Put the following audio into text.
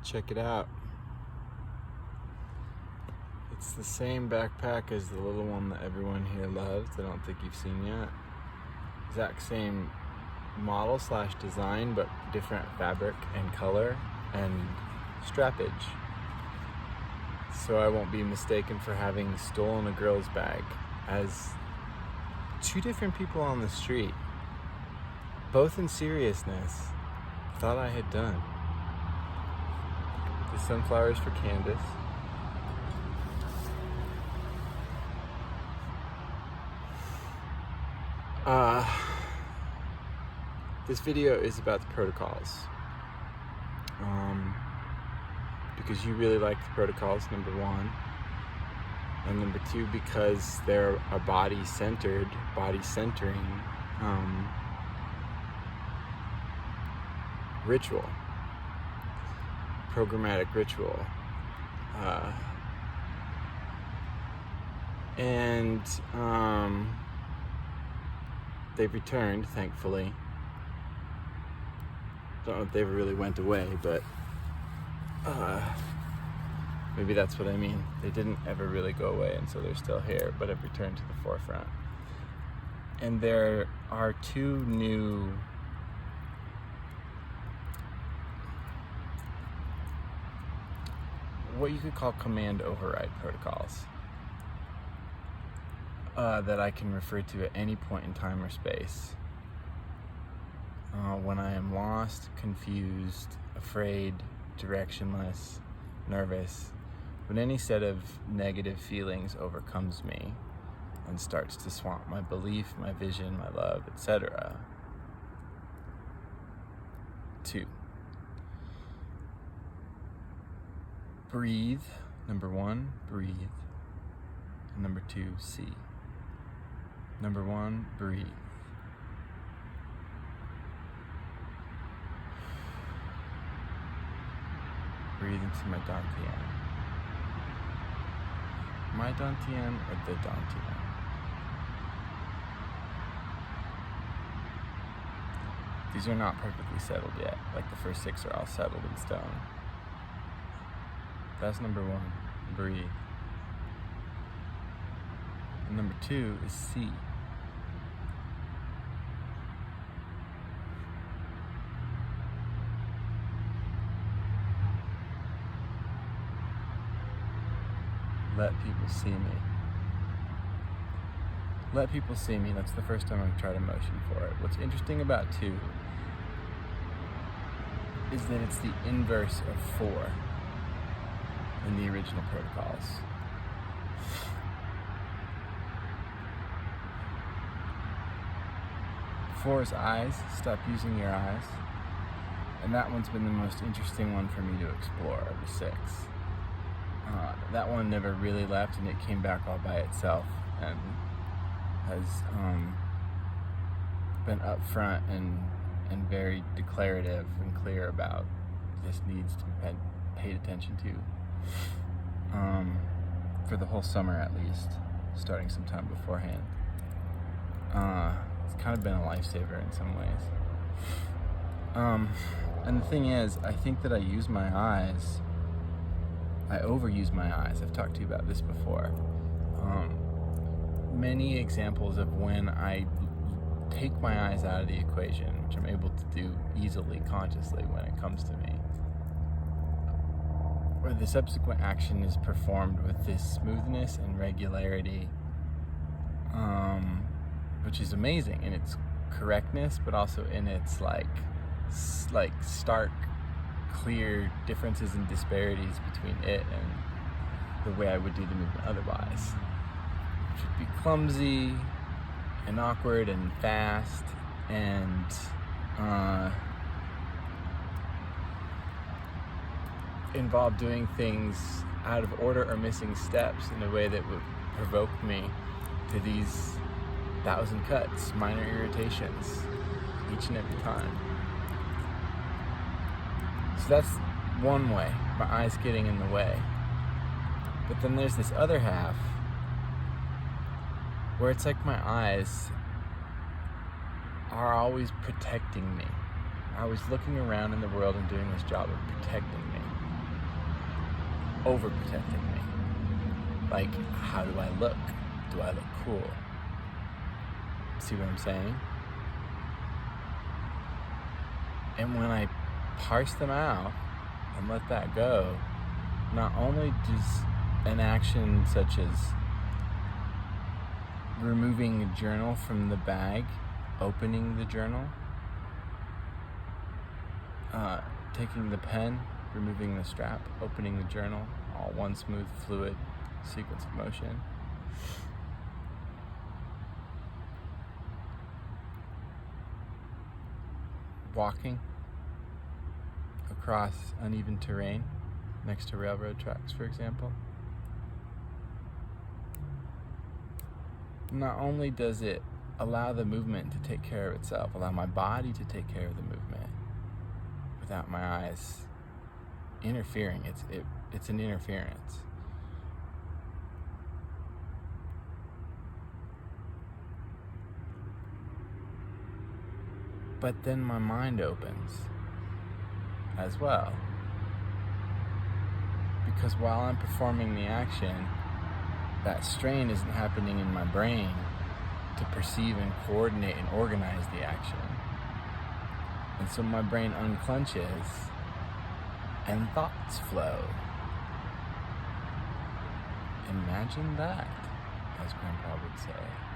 Check it out. It's the same backpack as the little one that everyone here loves. I don't think you've seen yet. Exact same model / design, but different fabric and color and strappage. So I won't be mistaken for having stolen a girl's bag, as two different people on the street, both in seriousness, thought I had done. The sunflowers for Candace. This video is about the protocols. Because you really like the protocols, number one. And number two, because they're a body-centering, ritual. Programmatic ritual. They've returned, thankfully. Don't know if they ever really went away, but maybe that's what I mean. They didn't ever really go away, and so they're still here, but have returned to the forefront. And there are two new what you could call command override protocols that I can refer to at any point in time or space. When I am lost, confused, afraid, directionless, nervous, when any set of negative feelings overcomes me and starts to swamp my belief, my vision, my love, etc. 2. Breathe. Number 1, breathe. And number 2, see. Number 1, breathe. Breathe into my dantian. My dantian or the dantian? These are not perfectly settled yet. Like the first 6 are all settled in stone. That's number 1, breathe. And number 2 is see. Let people see me. Let people see me. That's the first time I've tried a motion for it. What's interesting about 2 is that it's the inverse of 4 in the original protocols. Four's eyes, stop using your eyes. And that one's been the most interesting one for me to explore of the 6. That one never really left, and it came back all by itself and has been upfront and very declarative and clear about this needs to be paid attention to for the whole summer at least, starting sometime beforehand. It's kind of been a lifesaver in some ways. And the thing is, I think that I overuse my eyes. I've talked to you about this before. Many examples of when I take my eyes out of the equation, which I'm able to do easily, consciously when it comes to me, where the subsequent action is performed with this smoothness and regularity, which is amazing in its correctness, but also in its like stark, clear differences and disparities between it and the way I would do the movement otherwise, which would be clumsy and awkward and fast and involve doing things out of order or missing steps in a way that would provoke me to these 1,000 cuts, minor irritations, each and every time. So that's one way, my eyes getting in the way. But then there's this other half where it's like my eyes are always protecting me. I was looking around in the world and doing this job of protecting me. overprotecting me. Like, how do I look? Do I look cool? See what I'm saying? And when I parse them out and let that go, not only does an action such as removing a journal from the bag, opening the journal, taking the pen, removing the strap, opening the journal, all one smooth, fluid sequence of motion. Walking across uneven terrain next to railroad tracks, for example. Not only does it allow the movement to take care of itself, allow my body to take care of the movement without my eyes interfering. It's an interference. But then my mind opens as well. Because while I'm performing the action, that strain isn't happening in my brain to perceive and coordinate and organize the action. And so my brain unclenches and thoughts flow. Imagine that, as Grandpa would say.